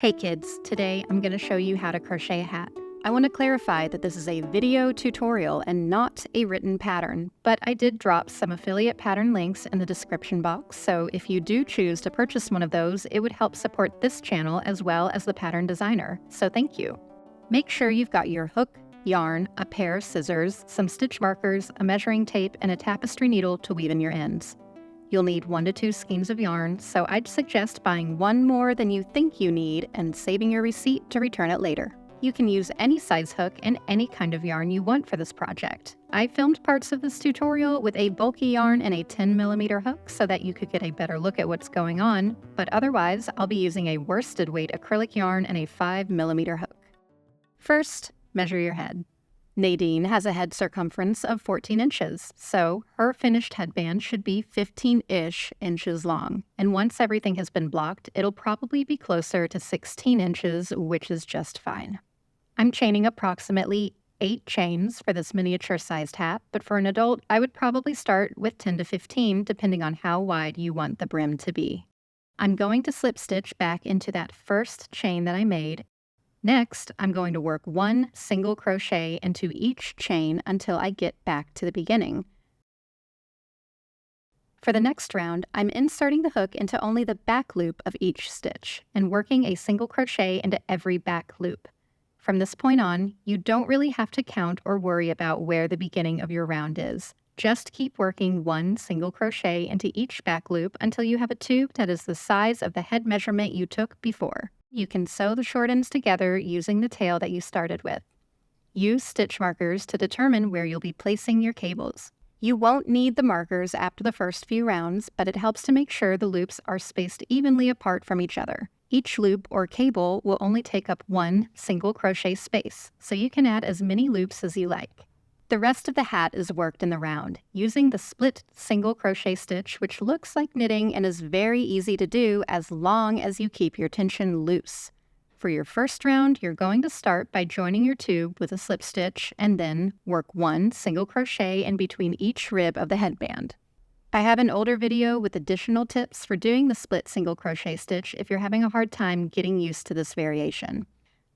Hey kids, today I'm going to show you how to crochet a hat. I want to clarify that this is a video tutorial and not a written pattern, but I did drop some affiliate pattern links in the description box, so if you do choose to purchase one of those, it would help support this channel as well as the pattern designer, so thank you. Make sure you've got your hook, yarn, a pair of scissors, some stitch markers, a measuring tape, and a tapestry needle to weave in your ends. You'll need 1 to 2 skeins of yarn, so I'd suggest buying one more than you think you need and saving your receipt to return it later. You can use any size hook and any kind of yarn you want for this project. I filmed parts of this tutorial with a bulky yarn and a 10mm hook so that you could get a better look at what's going on, but otherwise I'll be using a worsted weight acrylic yarn and a 5mm hook. First, measure your head. Nadine has a head circumference of 14 inches, so her finished headband should be 15-ish inches long. And once everything has been blocked, it'll probably be closer to 16 inches, which is just fine. I'm chaining approximately 8 chains for this miniature-sized hat, but for an adult, I would probably start with 10 to 15, depending on how wide you want the brim to be. I'm going to slip stitch back into that first chain that I made. Next, I'm going to work 1 single crochet into each chain until I get back to the beginning. For the next round, I'm inserting the hook into only the back loop of each stitch and working a single crochet into every back loop. From this point on, you don't really have to count or worry about where the beginning of your round is. Just keep working 1 single crochet into each back loop until you have a tube that is the size of the head measurement you took before. You can sew the short ends together using the tail that you started with. Use stitch markers to determine where you'll be placing your cables. You won't need the markers after the first few rounds, but it helps to make sure the loops are spaced evenly apart from each other. Each loop or cable will only take up 1 single crochet space, so you can add as many loops as you like. The rest of the hat is worked in the round, using the split single crochet stitch, which looks like knitting and is very easy to do as long as you keep your tension loose. For your first round, you're going to start by joining your tube with a slip stitch and then work 1 single crochet in between each rib of the headband. I have an older video with additional tips for doing the split single crochet stitch if you're having a hard time getting used to this variation.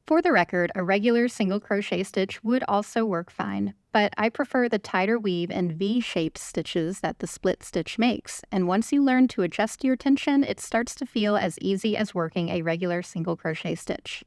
For the record, a regular single crochet stitch would also work fine, but I prefer the tighter weave and V-shaped stitches that the split stitch makes, and once you learn to adjust your tension, it starts to feel as easy as working a regular single crochet stitch.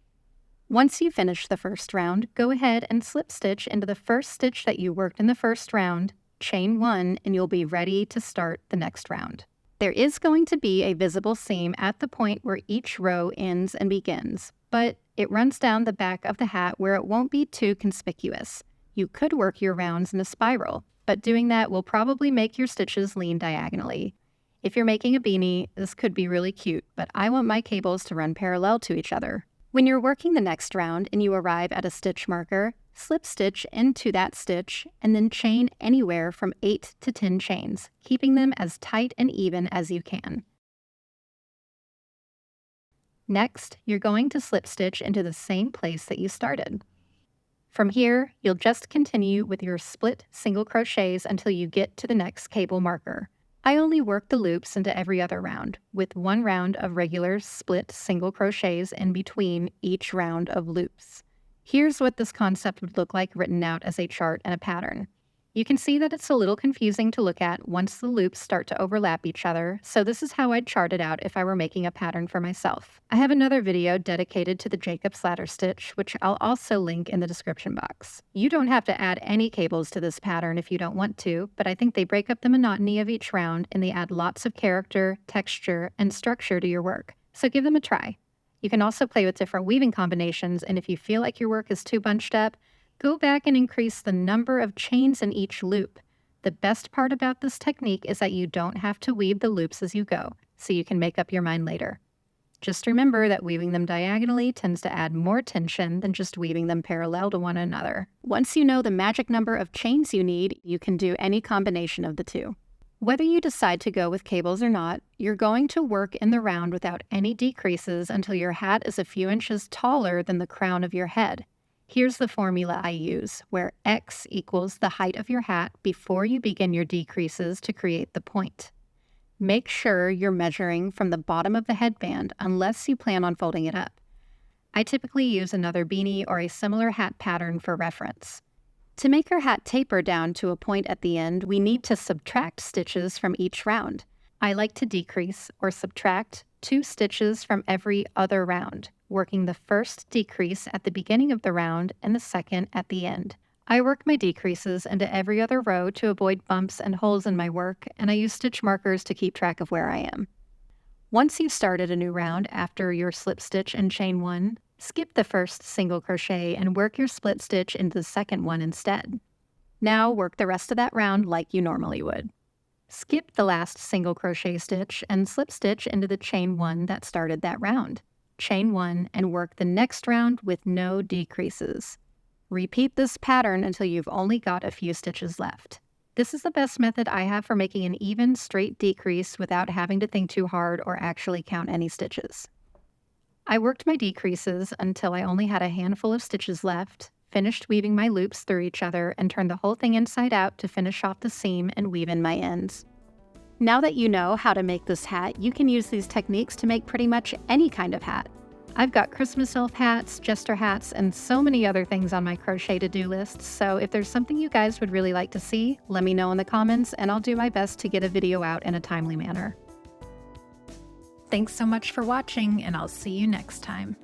Once you finish the first round, go ahead and slip stitch into the first stitch that you worked in the first round, chain 1, and you'll be ready to start the next round. There is going to be a visible seam at the point where each row ends and begins, but it runs down the back of the hat where it won't be too conspicuous. You could work your rounds in a spiral, but doing that will probably make your stitches lean diagonally. If you're making a beanie, this could be really cute, but I want my cables to run parallel to each other. When you're working the next round and you arrive at a stitch marker, slip stitch into that stitch and then chain anywhere from 8 to 10 chains, keeping them as tight and even as you can. Next, you're going to slip stitch into the same place that you started. From here, you'll just continue with your split single crochets until you get to the next cable marker. I only work the loops into every other round, with 1 round of regular split single crochets in between each round of loops. Here's what this concept would look like written out as a chart and a pattern. You can see that it's a little confusing to look at once the loops start to overlap each other, so this is how I'd chart it out if I were making a pattern for myself. I have another video dedicated to the Jacob's ladder stitch, which I'll also link in the description box. You don't have to add any cables to this pattern if you don't want to, but I think they break up the monotony of each round and they add lots of character, texture, and structure to your work, so give them a try. You can also play with different weaving combinations, and if you feel like your work is too bunched up, go back and increase the number of chains in each loop. The best part about this technique is that you don't have to weave the loops as you go, so you can make up your mind later. Just remember that weaving them diagonally tends to add more tension than just weaving them parallel to one another. Once you know the magic number of chains you need, you can do any combination of the two. Whether you decide to go with cables or not, you're going to work in the round without any decreases until your hat is a few inches taller than the crown of your head. Here's the formula I use, where X equals the height of your hat before you begin your decreases to create the point. Make sure you're measuring from the bottom of the headband unless you plan on folding it up. I typically use another beanie or a similar hat pattern for reference. To make our hat taper down to a point at the end, we need to subtract stitches from each round. I like to decrease or subtract 2 stitches from every other round, working the first decrease at the beginning of the round and the second at the end. I work my decreases into every other row to avoid bumps and holes in my work, and I use stitch markers to keep track of where I am. Once you've started a new round after your slip stitch and chain 1, skip the first single crochet and work your split stitch into the second one instead. Now work the rest of that round like you normally would. Skip the last single crochet stitch and slip stitch into the chain 1 that started that round. Chain 1 and work the next round with no decreases. Repeat this pattern until you've only got a few stitches left. This is the best method I have for making an even, straight decrease without having to think too hard or actually count any stitches. I worked my decreases until I only had a handful of stitches left, finished weaving my loops through each other, and turned the whole thing inside out to finish off the seam and weave in my ends. Now that you know how to make this hat, you can use these techniques to make pretty much any kind of hat. I've got Christmas elf hats, jester hats, and so many other things on my crochet to-do list, so if there's something you guys would really like to see, let me know in the comments and I'll do my best to get a video out in a timely manner. Thanks so much for watching, and I'll see you next time.